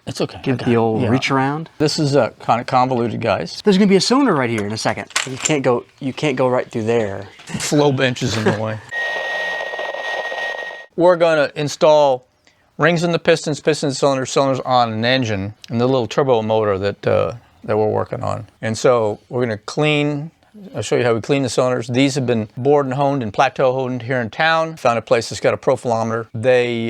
It's okay. Give it the old reach around. This is kind of convoluted, guys. There's gonna be a cylinder right here in a second. You can't go right through there. Flow bench is in the way. We're gonna install rings in the pistons, cylinders on an engine, and the little turbo motor that we're working on. And so we're gonna clean. I'll show you how we clean the cylinders. These have been bored and honed and plateau honed here in town. Found a place that's got a profilometer. They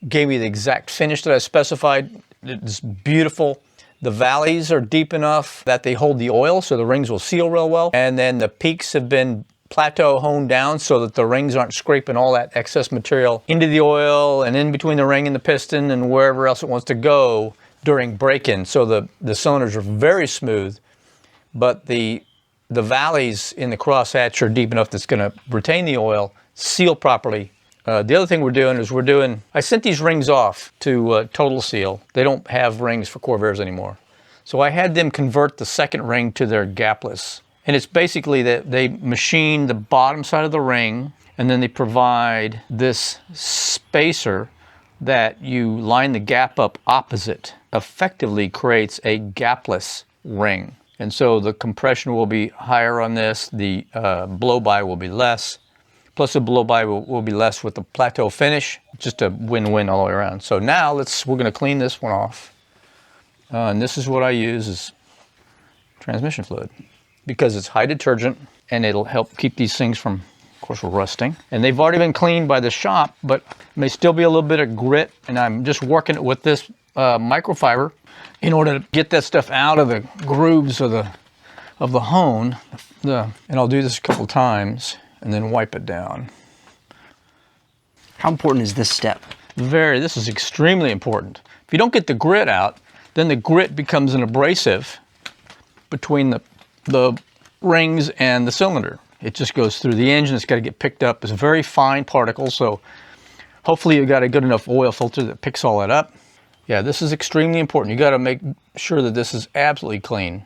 gave me the exact finish that I specified. It's beautiful. The valleys are deep enough that they hold the oil so the rings will seal real well. And then the peaks have been plateau honed down so that the rings aren't scraping all that excess material into the oil and in between the ring and the piston and wherever else it wants to go during break-in. So the cylinders are very smooth, but the valleys in the crosshatch are deep enough that's going to retain the oil, seal properly. The other thing we're doing is I sent these rings off to Total Seal. They don't have rings for Corvairs anymore. So I had them convert the second ring to their gapless. And it's basically that they machine the bottom side of the ring, and then they provide this spacer that you line the gap up opposite. Effectively creates a gapless ring. And so the compression will be higher on this, the blow-by will be less, plus the blow-by will be less with the plateau finish. Just a win-win all the way around. So now we're gonna clean this one off. And this is what I use is transmission fluid, because it's high detergent and it'll help keep these things from, of course, rusting. And they've already been cleaned by the shop, but may still be a little bit of grit, and I'm just working it with this microfiber in order to get that stuff out of the grooves of the hone. And I'll do this a couple times and then wipe it down. How important is this step? This is extremely important. If you don't get the grit out, then the grit becomes an abrasive between the rings and the cylinder. It just goes through the engine. It's got to get picked up. It's a very fine particle, so hopefully you've got a good enough oil filter that picks all that up. Yeah, this is extremely important. You got to make sure that this is absolutely clean.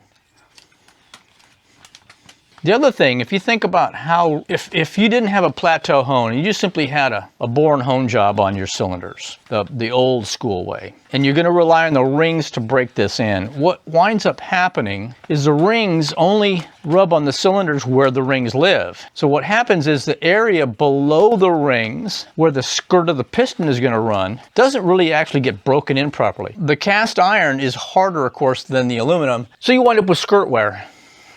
The other thing, if you think about how, if you didn't have a plateau hone, you just simply had a bore and hone job on your cylinders, the old school way, and you're going to rely on the rings to break this in, what winds up happening is the rings only rub on the cylinders where the rings live. So what happens is the area below the rings, where the skirt of the piston is going to run, doesn't really actually get broken in properly. The cast iron is harder, of course, than the aluminum, so you wind up with skirt wear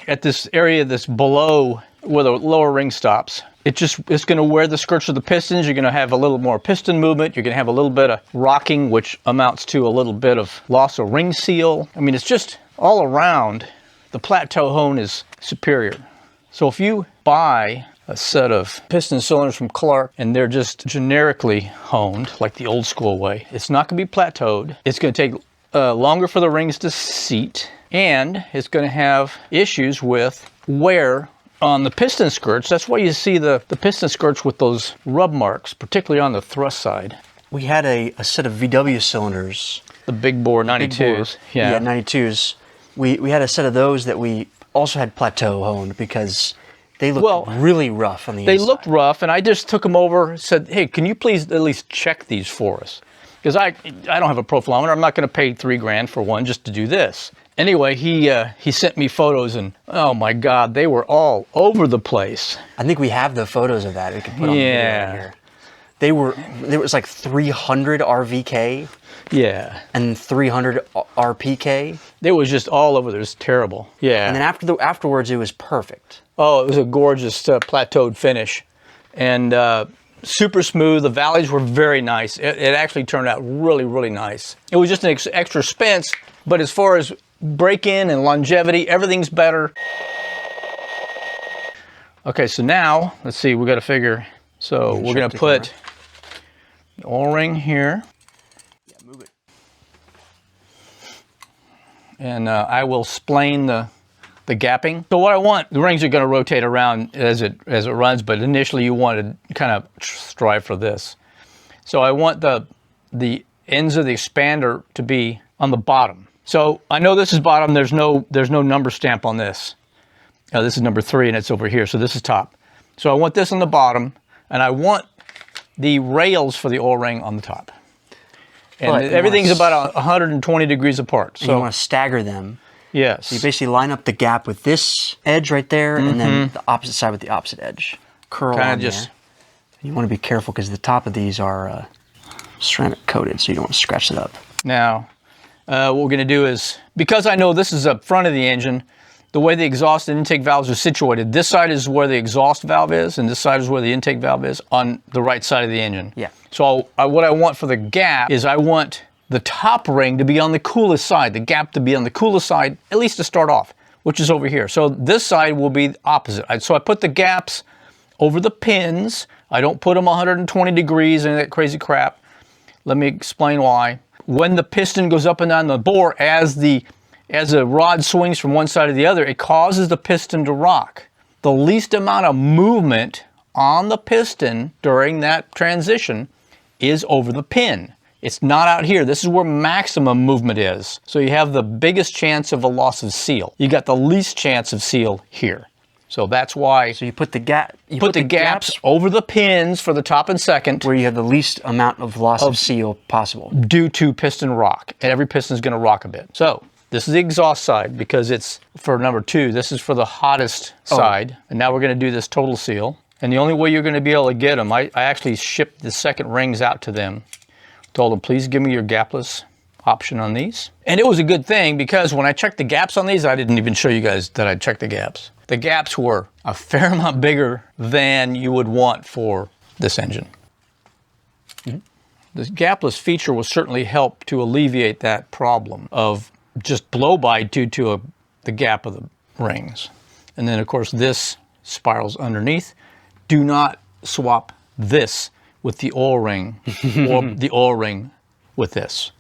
at this area that's below where the lower ring stops. It's going to wear the skirts of the pistons. You're going to have a little more piston movement. You're going to have a little bit of rocking, which amounts to a little bit of loss of ring seal. I mean, it's just all around, the plateau hone is superior. So if you buy a set of piston cylinders from Clark and they're just generically honed, like the old school way, it's not going to be plateaued. It's going to take longer for the rings to seat, and it's going to have issues with wear on the piston skirts. That's why you see the piston skirts with those rub marks, particularly on the thrust side. We had a set of VW cylinders. The big bore 92s. Yeah, 92s. We had a set of those that we also had plateau honed because they looked really rough on the inside. They looked rough, and I just took them over and said, hey, can you please at least check these for us? Because I don't have a profilometer. I'm not going to pay $3,000 for one just to do this. Anyway, he sent me photos, and oh my God, they were all over the place. I think we have the photos of that. We can put on the video right here. There was like 300 RVK. Yeah. And 300 RPK. It was just all over. It was terrible. Yeah. And then afterwards, it was perfect. Oh, it was a gorgeous plateaued finish, and super smooth. The valleys were very nice. It actually turned out really, really nice. It was just an extra expense, but as far as break-in and longevity, everything's better. Okay, so now, let's see, we got to figure. So we're going to put the O-ring here. Yeah, move it. And I will splane the gapping. So what I want, the rings are going to rotate around as it runs, but initially you want to kind of strive for this. So I want the ends of the expander to be on the bottom. So I know this is bottom. There's no number stamp on this. This is number 3 and it's over here. So this is top. So I want this on the bottom, and I want the rails for the O-ring on the top. And But everything's about 120 degrees apart. So you So want to stagger them. yes. You basically line up the gap with this edge right there, and then the opposite side with the opposite edge. Curl Kinda on just- there. You want to be careful because the top of these are ceramic coated, so you don't want to scratch it up. Now, what we're going to do is, because I know this is up front of the engine, the way the exhaust and intake valves are situated, this side is where the exhaust valve is, and this side is where the intake valve is on the right side of the engine. Yeah. So what I want for the gap is I want the top ring to be on the coolest side, the gap to be on the coolest side, at least to start off, which is over here. So this side will be opposite. So I put the gaps over the pins. I don't put them 120 degrees and that crazy crap. Let me explain why. When the piston goes up and down the bore, as the rod swings from one side to the other, it causes the piston to rock. The least amount of movement on the piston during that transition is over the pin. It's not out here. This is where maximum movement is. So you have the biggest chance of a loss of seal. You got the least chance of seal here. So that's why So you put the gap. You put the gaps over the pins for the top and second where you have the least amount of loss of seal possible. due to piston rock. And every piston is going to rock a bit. So this is the exhaust side because it's for number 2. This is for the hottest side. And now we're going to do this total seal. And the only way you're going to be able to get them, I actually shipped the second rings out to them. Told them, please give me your gapless option on these. And it was a good thing because when I checked the gaps on these, I didn't even show you guys that I checked the gaps. The gaps were a fair amount bigger than you would want for this engine. The gapless feature will certainly help to alleviate that problem of just blow-by due to the gap of the rings. And then, of course, this spirals underneath. Do not swap this with the oil ring or the oil ring with this.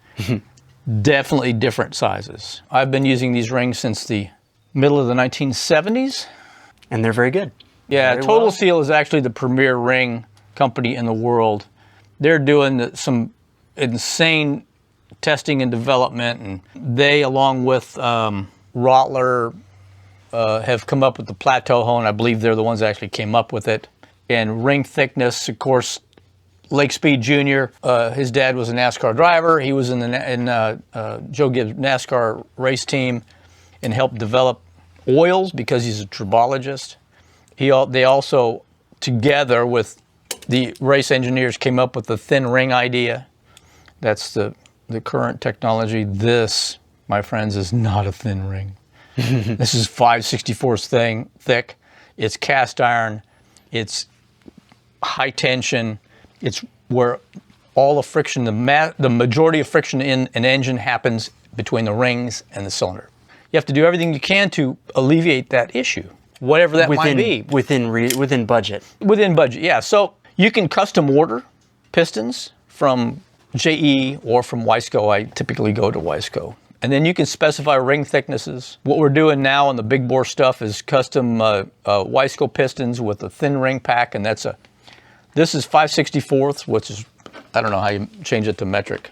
Definitely different sizes. I've been using these rings since the middle of the 1970s. And they're very good. Yeah, Very Total well. Seal is actually the premier ring company in the world. They're doing some insane testing and development, and they, along with Rottler, have come up with the plateau hone. I believe they're the ones that actually came up with it. And ring thickness, of course, Lake Speed Jr., his dad was a NASCAR driver. He was in Joe Gibbs' NASCAR race team and helped develop oils because he's a tribologist. They also, together with the race engineers, came up with the thin ring idea. That's the current technology. This, my friends, is not a thin ring. This is 5/64 thick. It's cast iron. It's high tension. It's where all the friction, the majority of friction in an engine happens between the rings and the cylinder. You have to do everything you can to alleviate that issue, whatever that might be. Within budget. Within budget, yeah. So you can custom order pistons from JE or from Wiseco. I typically go to Wiseco. And then you can specify ring thicknesses. What we're doing now on the big bore stuff is custom Wiseco pistons with a thin ring pack, and this is 5/64, which is, I don't know how you change it to metric.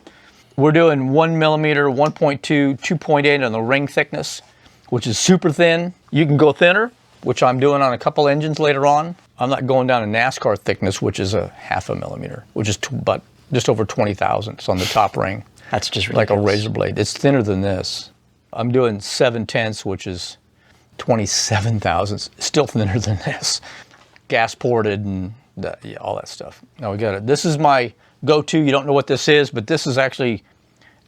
We're doing 1 millimeter, 1.2, 2.8 on the ring thickness, which is super thin. You can go thinner, which I'm doing on a couple engines later on. I'm not going down to NASCAR thickness, which is a 0.5 millimeter, which is but just over 20 thousandths on the top ring. That's just like a ridiculous. razor blade. It's thinner than this. I'm doing 7/10, which is 27 thousandths. Still thinner than this. Gas ported and all that stuff. Now we got it. This is my go-to. You don't know what this is, but this is actually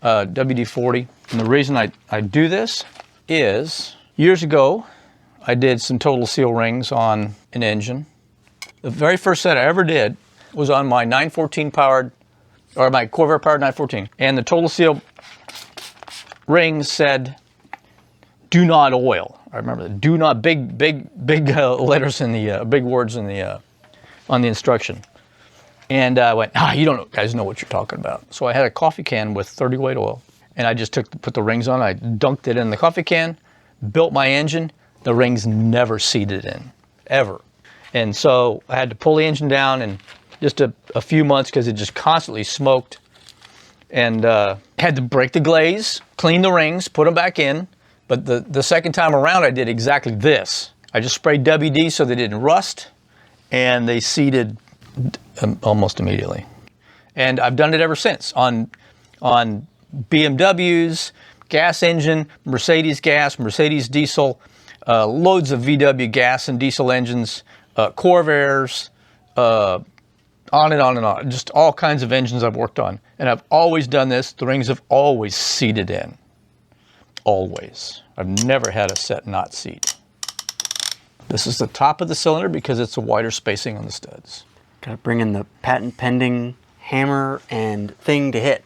WD-40. And the reason I do this is years ago, I did some Total Seal rings on an engine. The very first set I ever did was on my 914 powered, or my Corvair powered 914. And the Total Seal ring said, do not oil. I remember that. Do not, big letters in the, big words in the, on the instruction. And I went, you don't guys know what you're talking about. So I had a coffee can with 30 weight oil, and I just put the rings on. I dunked it in the coffee can, built my engine. The rings never seated in, ever. And so I had to pull the engine down in just a few months because it just constantly smoked. And had to break the glaze, clean the rings, put them back in. But the second time around, I did exactly this. I just sprayed WD so they didn't rust, and they seated almost immediately. And I've done it ever since. On on BMWs, gas engine, Mercedes gas, Mercedes diesel, loads of VW gas and diesel engines, Corvairs, on and on and on. Just all kinds of engines I've worked on. And I've always done this. The rings have always seated in. Always. I've never had a set not seat. This is the top of the cylinder because it's a wider spacing on the studs. Gotta bring in the patent pending hammer and thing to hit.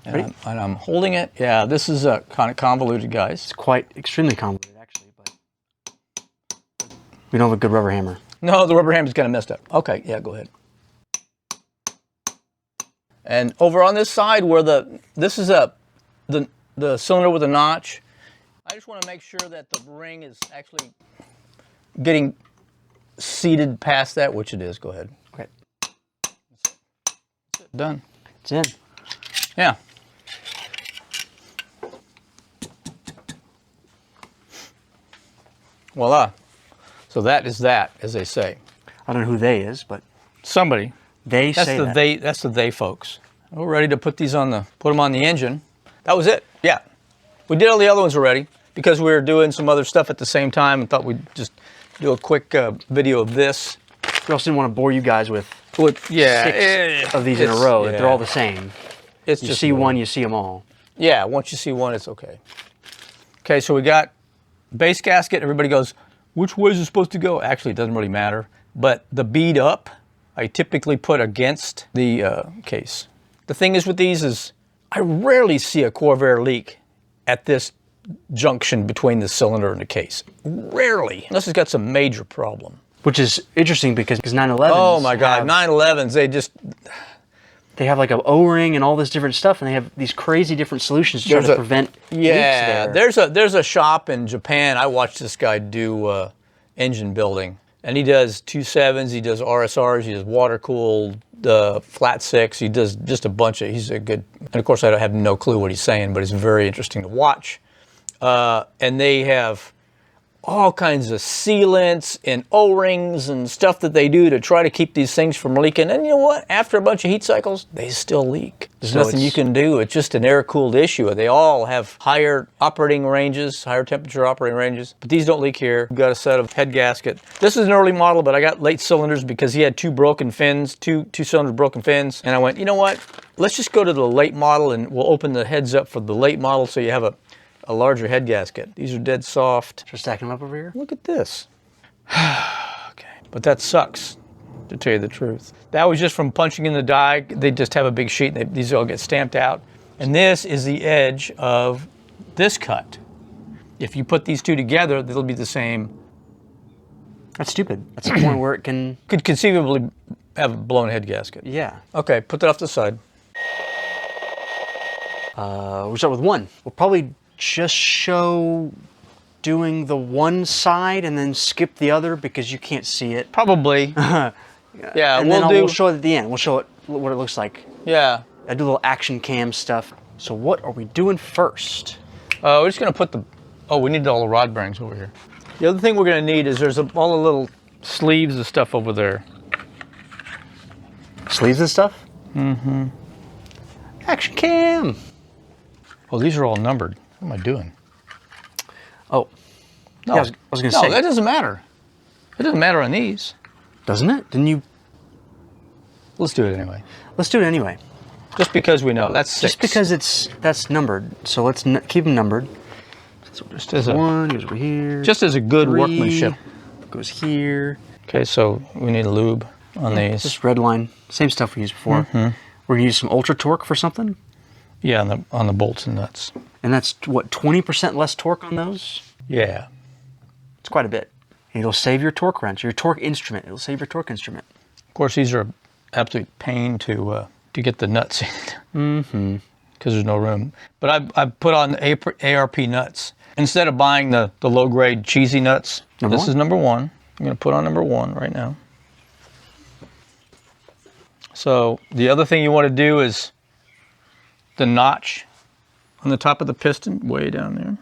And I'm holding it. Yeah, this is kind of convoluted, guys. It's quite extremely convoluted, actually, but we don't have a good rubber hammer. No, the rubber hammer's kind of messed up. Okay, yeah, go ahead. And over on this side where this is the cylinder with a notch, I just want to make sure that the ring is actually getting seated past that, which it is. Go ahead. Okay. That's it. Done. It's in. Yeah. Voila. So that is that, as they say. I don't know who they is, but Somebody. they That's say the that. they. That's the they folks. We're ready to put them on the engine. That was it. Yeah, we did all the other ones already because we were doing some other stuff at the same time and thought we'd just do a quick video of this. We also didn't want to bore you guys with Yeah, six of these in a row. yeah. They're all the same. It's You just see one, you see them all. Yeah, once you see one, it's okay. Okay, so we got base gasket. Everybody goes, which way is it supposed to go? Actually, it doesn't really matter. But the bead up, I typically put against the case. The thing is with these is I rarely see a Corvair leak at this junction between the cylinder and the case. Rarely, unless it's got some major problem. Which is interesting because 911s. Oh my God, 911s, they have like an O-ring and all this different stuff, and they have these crazy different solutions to try to prevent leaks there. There's a shop in Japan. I watched this guy do engine building, and he does 2.7s, he does RSRs, he does water cooled, flat six. He does just a bunch of. He's a good. And of course, I have no clue what he's saying, but it's very interesting to watch. And they have all kinds of sealants and O-rings and stuff that they do to try to keep these things from leaking. And you know what? After a bunch of heat cycles, they still leak. There's nothing you can do. It's just an air-cooled issue. They all have higher operating ranges, higher temperature operating ranges, but these don't leak here. We've got a set of head gasket. This is an early model, but I got late cylinders because he had two broken fins, two cylinder broken fins. And I went, you know what? Let's just go to the late model and we'll open the heads up for the late model so you have a larger head gasket. These are dead soft. Just stacking them up over here. Look at this. Okay, but that sucks, to tell you the truth. That was just from punching in the die. They just have a big sheet and these all get stamped out. And this is the edge of this cut. If you put these two together, they'll be the same. That's stupid. That's the point where it can... Could conceivably have a blown head gasket. Yeah. Okay, put that off the side. We'll start with one. We'll probably just show doing the one side and then skip the other because you can't see it. Probably. Yeah, and we'll show it at the end. We'll show it what it looks like. Yeah. I do a little action cam stuff. So what are we doing first? We're just gonna put we need all the rod bearings over here. The other thing we're gonna need is there's all the little sleeves of stuff over there. Sleeves and stuff? Mm-hmm. Action cam. Oh, these are all numbered. What am I doing? Oh. No, yeah, I was going to say. No, that doesn't matter. It doesn't matter on these. Doesn't it? Didn't you? Let's do it anyway. Let's do it anyway. Just because we know. That's 6. Just because that's numbered. So let's keep them numbered. So just as one goes over here. Just as a good 3 workmanship. Goes here. Okay, so we need a lube on these. Just red line. Same stuff we used before. Mm-hmm. We're going to use some ultra torque for something? Yeah, on the bolts and nuts. And that's, what, 20% less torque on those? Yeah. It's quite a bit. And it'll save your torque wrench, your torque instrument. It'll save your torque instrument. Of course, these are an absolute pain to get the nuts in. Mm-hmm. Because there's no room. But I've put on ARP nuts. Instead of buying the low-grade cheesy nuts, this is number 1. I'm going to put on number 1 right now. So the other thing you want to do is the notch on the top of the piston, way down there.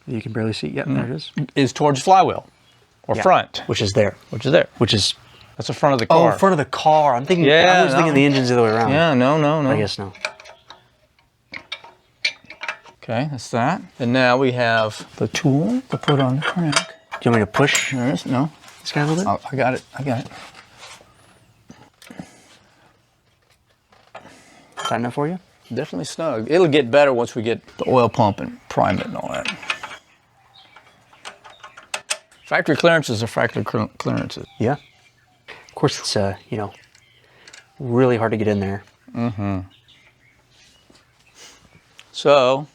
You can barely see. Yep, there it is. Is towards flywheel or front. Which is there. Which is there. Which is... That's the front of the car. Oh, front of the car. I'm thinking... Yeah, I was thinking the engine's the other way around. Yeah, no. I guess no. Okay, that's that. And now we have the tool to put on the crank. Do you want me to push There it is. No. this guy a little bit? Oh, I got it. I got it. Tight enough for you? Definitely snug. It'll get better once we get the oil pump and prime it and all that. Factory clearances are factory clearances. Yeah. Of course, it's, you know, really hard to get in there. Mm-hmm. So,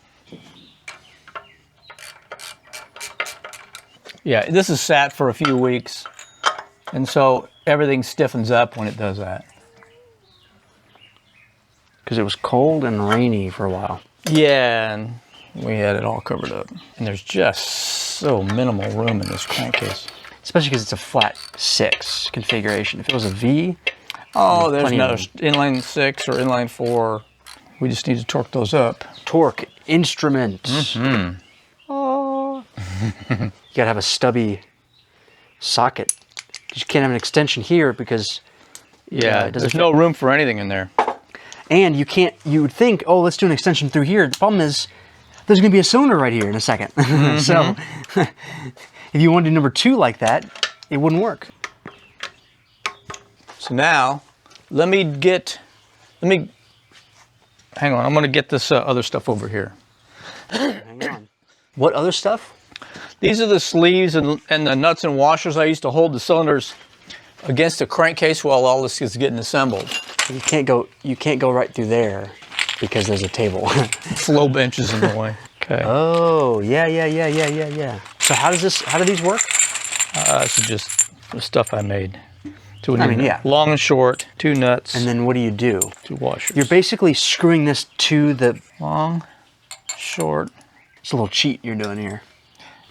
yeah, this is sat for a few weeks, and so everything stiffens up when it does that. Because it was cold and rainy for a while. Yeah, and we had it all covered up. And there's just so minimal room in this crankcase. Especially because it's a flat 6 configuration. If it was a V, oh, there's plenty of another inline 6 or inline 4. We just need to torque those up. torque instrument. Mm-hmm. Oh. You gotta have a stubby socket. You can't have an extension here because Yeah, it doesn't there's fit. no room for anything in there. And you can't, you would think, oh, let's do an extension through here. The problem is, there's gonna be a cylinder right here in a second. So, if you wanted to do number 2 like that, it wouldn't work. So now, hang on, I'm gonna get this other stuff over here. Hang on. What other stuff? These are the sleeves and the nuts and washers I used to hold the cylinders against the crankcase while all this is getting assembled. You can't go right through there because there's a table. Flow benches in the way. Okay. Oh, yeah. So how do these work? This is just the stuff I made. So I mean, yeah. Long and short, 2 nuts, And then what do you do? 2 washers. You're basically screwing this to the... Long, short. It's a little cheat you're doing here.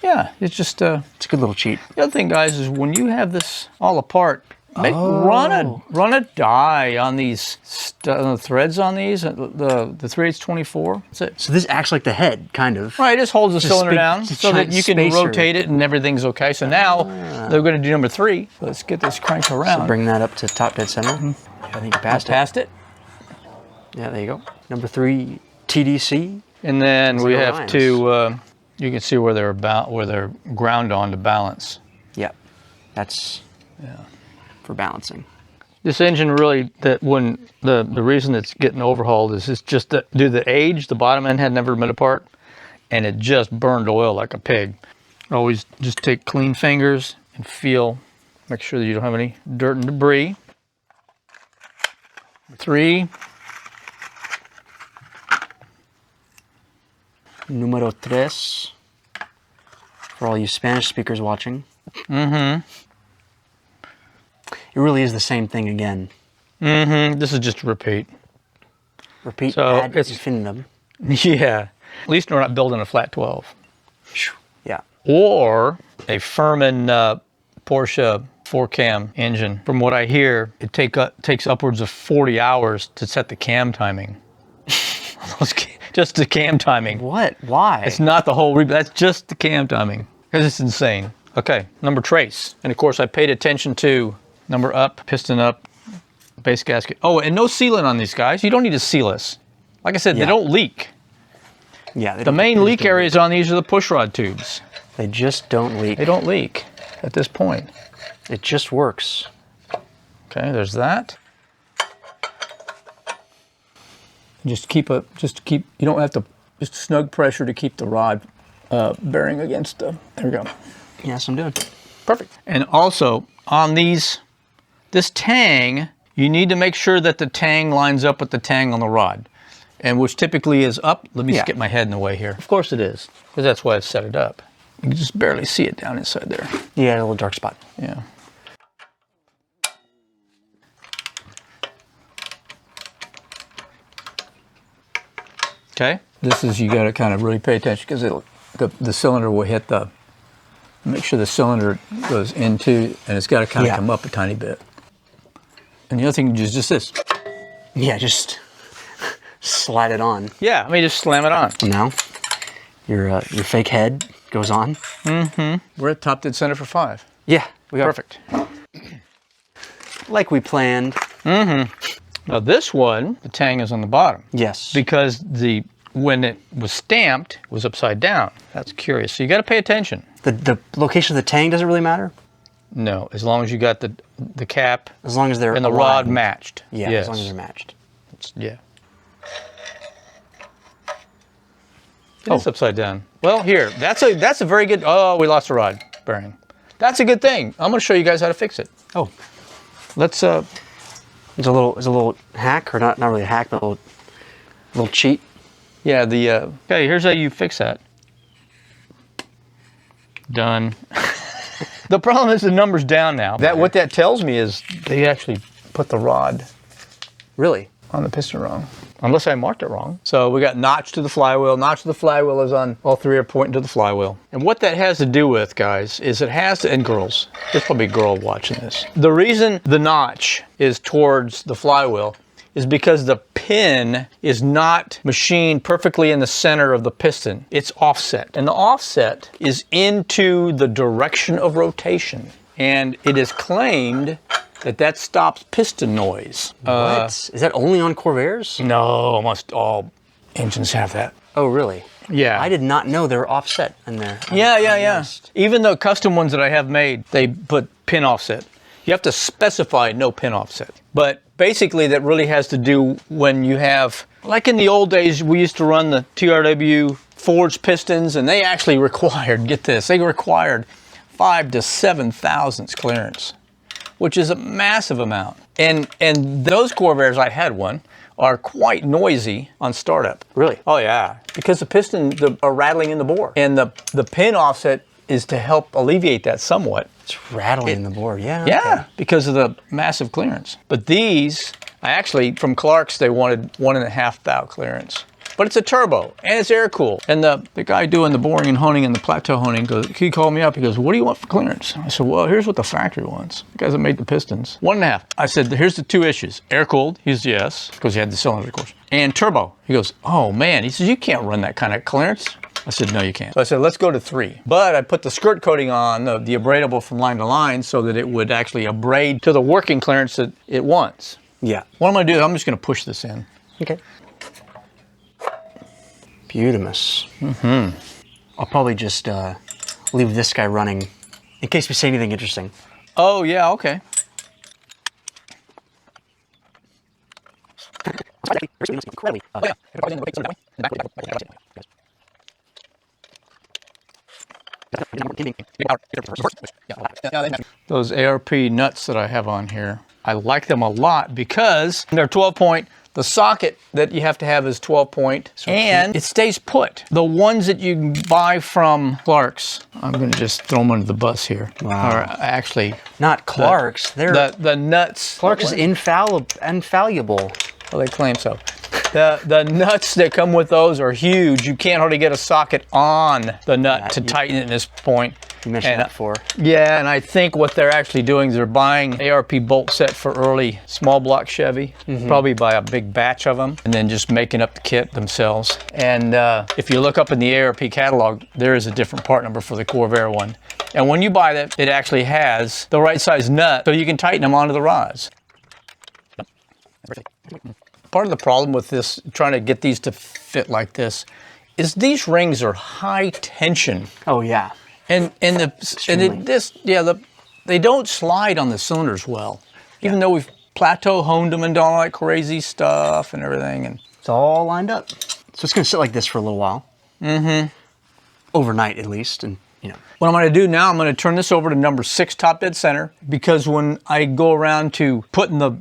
Yeah, it's just It's a good little cheat. the other thing, guys, is when you have this all apart, run a die on these threads on these. The 3/8/24. That's it. So this acts like the head, kind of. Right, it just holds the cylinder big- down it's a so that giant you can spacer. rotate it and everything's okay. So now they're going to do number 3. Let's get this cranked around. So bring that up to top dead center. I think you passed it. Past it. Yeah, there you go. Number 3, TDC. And then we like have Orion's. to, you can see where they're ground on to balance. Yeah, that's for balancing. This engine really, that when the reason it's getting overhauled is it's just that due to the age, the bottom end had never been apart, and it just burned oil like a pig. Always just take clean fingers and feel, make sure that you don't have any dirt and debris. 3. Numero 3. For all you Spanish speakers watching. Mm-hmm. It really is the same thing again. Mm-hmm. This is just a repeat. Repeat So ad it's- infinitum. Yeah. At least we're not building a flat 12. Yeah. Or a Furman Porsche 4-cam engine. From what I hear, it takes upwards of 40 hours to set the cam timing. Just the cam timing. What? Why? It's not the whole that's just the cam timing. Because it's insane. Okay, number trace. And of course I paid attention to number up, piston up, base gasket. Oh, and no sealant on these guys. You don't need to seal this. Like I said, Yeah. they don't leak. Yeah. They The don't- main they leak just don't areas on these are the pushrod tubes. They just don't leak. They don't leak at this point. It just works. Okay, there's that. Just keep, you don't have to, just snug pressure to keep the rod bearing against the, there we go. Yes, I'm doing. Perfect. And also on this tang, you need to make sure that the tang lines up with the tang on the rod, and which typically is up. Let me just get my head in the way here. Of course it is, because that's why I've set it up. You can just barely see it down inside there. Yeah, a little dark spot. Yeah. Okay. This is, you got to kind of really pay attention because the cylinder will hit make sure the cylinder goes into, and it's got to kind of come up a tiny bit. And the other thing is just this. Yeah, just slide it on. Yeah, I mean, just slam it on. Now, your fake head goes on. Mm-hmm. We're at top dead center for 5. Yeah, we are. Perfect. Like we planned. Mm-hmm. Now this one, the tang is on the bottom. Yes. Because the when it was stamped, it was upside down. That's curious. So you got to pay attention. The location of the tang doesn't really matter? No, as long as you got the cap As long as they're and the rod matched. Yeah, yes. as long as they're matched. Yeah. It's upside down. Well, here, that's a very good, oh, we lost a rod bearing. That's a good thing. I'm going to show you guys how to fix it. Oh. Let's, It's a little hack, or not really a hack, but a little cheat. yeah, okay, here's how you fix that. Done. The problem is the number's down now. What that tells me is they actually put the rod Really? on the piston wrong. Unless I marked it wrong. So we got notch to the flywheel. Notch to the flywheel is on, all three are pointing to the flywheel. And what that has to do with, guys, is it has to, and girls, there's probably a girl watching this. The reason the notch is towards the flywheel is because the pin is not machined perfectly in the center of the piston. It's offset. And the offset is into the direction of rotation. And it is claimed that stops piston noise. What? Is that only on Corvairs? No, almost all engines have that. Oh, really? Yeah. I did not know they were offset in there. Yeah. Even the custom ones that I have made, they put pin offset. You have to specify no pin offset. But basically that really has to do when you have, like in the old days, we used to run the TRW forged pistons, and they actually required, get this, they required 5 to 7 thousandths clearance, which is a massive amount. And those Corvairs, I had one, are quite noisy on startup. Really? Oh yeah, because the piston are rattling in the bore. And the pin offset is to help alleviate that somewhat. It's rattling in the board, yeah. Yeah, Okay. because of the massive clearance. But these, I actually, from Clark's, they wanted 1.5 thou clearance. But it's a turbo, and it's air cooled. And the guy doing the boring and honing and the plateau honing, he called me up, he goes, what do you want for clearance? I said, well, here's what the factory wants. The guys that made the pistons. 1.5. I said, here's the two issues. Air cooled, he says yes, because he had the cylinder, of course. And turbo. He goes, oh man, he says, you can't run that kind of clearance. I said, no, you can't. So I said, let's go to 3. But I put the skirt coating on, the abradable from line to line, so that it would actually abrade to the working clearance that it wants. Yeah. What I'm gonna do, I'm just gonna push this in. Okay. Beautimous. Mm-hmm. I'll probably just leave this guy running in case we say anything interesting. Oh, yeah, okay. Those ARP nuts that I have on here, I like them a lot because they're 12 point. The socket that you have to have is 12 point, and it stays put. The ones that you can buy from Clark's, I'm going to just throw them under the bus here. Wow. Or actually, Not Clark's. They're the nuts. Clark's is infallible. Well, they claim so. The nuts that come with those are huge. You can't hardly get a socket on the nut to tighten it at this point. You mentioned that before. Yeah, and I think what they're actually doing is they're buying ARP bolt set for early small block Chevy, probably buy a big batch of them, and then just making up the kit themselves. And if you look up in the ARP catalog, there is a different part number for the Corvair one. And when you buy that, it actually has the right size nut, so you can tighten them onto the rods. Part of the problem with this, trying to get these to fit like this, is these rings are high tension. Oh yeah. They don't slide on the cylinders well, even though we've plateau honed them and done all that crazy stuff and everything. And It's all lined up. So it's going to sit like this for a little while. Mm-hmm. Overnight, at least, and what I'm going to do now, I'm going to turn this over to number 6 top dead center, because when I go around to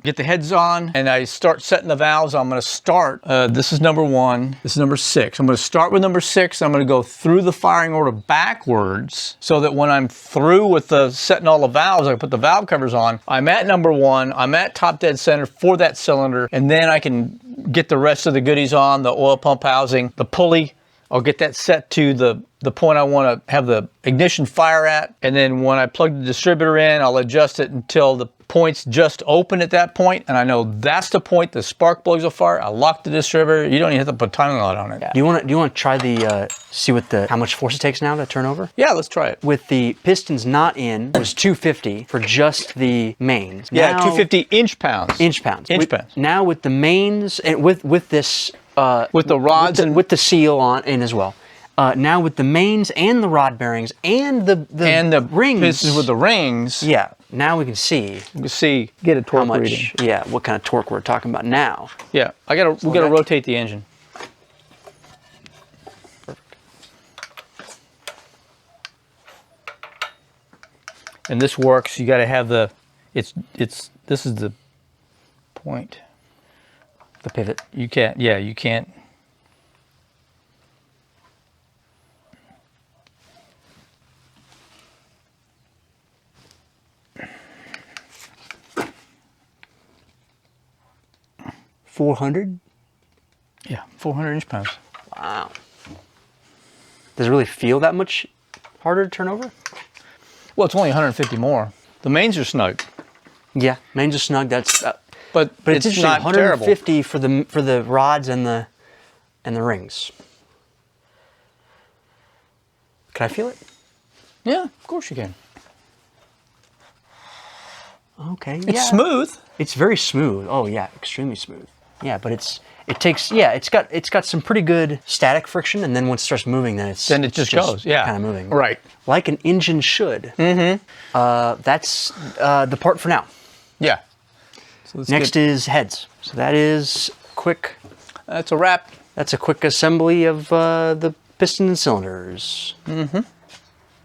get the heads on and I start setting the valves, I'm going to start, this is number 1, this is number 6. I'm going to start with number 6, I'm going to go through the firing order backwards, so that when I'm through with setting all the valves, I put the valve covers on, I'm at number 1, I'm at top dead center for that cylinder, and then I can get the rest of the goodies on, the oil pump housing, the pulley. I'll get that set to the point I want to have the ignition fire at, and then when I plug the distributor in, I'll adjust it until the point's just open at that point, and I know that's the point the spark plugs will fire. I lock the distributor. You don't even have to put timing light on it. Do you want to try see how much force it takes now to turn over? Yeah, let's try it. With the pistons not in, it was 250 for just the mains. Yeah, now, 250 inch pounds. Inch pounds. Inch pounds. Now with the mains and with this with the rods and with the seal on in as well. Now with the mains and the rod bearings and the rings pistons with the rings. Yeah. Now we can see. You can see get a torque how much. reading. Yeah. What kind of torque we're talking about now? Yeah. We gotta rotate the engine. And this works. You got to have the. This is the point. The pivot. You can't. Yeah. You can't. $400. Yeah, 400 inch-pounds. Wow. Does it really feel that much harder to turn over? Well, it's only 150 more. The mains are snug. Yeah, mains are snug. That's but it's interesting. not 150 terrible. for the rods and the rings. Can I feel it? Yeah, of course you can. Okay. It's smooth. It's very smooth. Oh yeah, extremely smooth. Yeah, but it's got some pretty good static friction, and then once it starts moving, then it just goes. Yeah, kind of moving. Right. Like an engine should. Mm-hmm. That's the part for now. Yeah. So next is heads. So that is quick. That's a wrap. That's a quick assembly of the piston and cylinders. Mm-hmm.